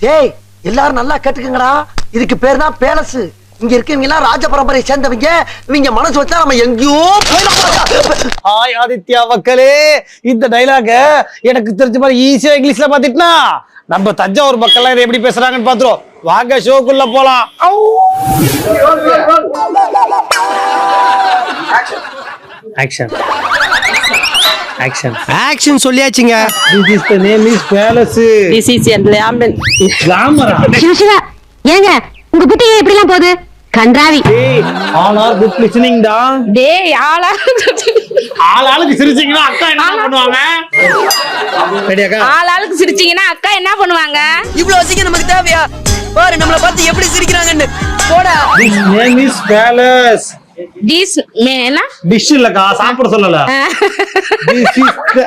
டேய் எல்லாரும் நல்லா கேட்டுக்கங்கடா, இதுக்கு பேர் தான் பேலஸ். இங்க இருக்கவங்க எல்லாம் ராஜ பரம்பரையை சேர்ந்தவங்க. இவங்க மனசு வச்சா நம்ம எங்கேயோ போயிடலாம். ஹாய் ஆதித்யா மக்களே, இந்த டைலாக எனக்கு தெரிஞ்ச மாதிரி ஈஸியா இங்கிலீஷ்ல பாத்துட்டுனா நம்ம தஞ்சாவூர் மக்கள் இதை எப்படி பேசுறாங்கன்னு பாத்துறோம். வாங்க ஷோக்குள்ள போலாம். ஆக்ஷன் ஆக்ஷன் ஆக்ஷன் சொல்லியாச்சுங்க. This is the name is palace. This is a lemon. Glamour. Siva ஏங்க உங்க புத்தி எப்படி எல்லாம் போகுது? கன்றாவி. Hey, all are good listening டா. டேய் ஆளாளுக்கு சிரிச்சீங்கன்னா அக்கா என்ன பண்ணுவாங்க? ரெடியாக்கா? ஆளாளுக்கு சிரிச்சீங்கன்னா அக்கா என்ன பண்ணுவாங்க? இவ்வளவு அசிங்கம் நமக்கு தேவையா? பாரு நம்மள பார்த்து எப்படி சிரிக்கிறாங்கன்னு. போடா. This name is palace. This Mena? Dish இல்லக்கா, சாப்பிட சொல்லல. This is the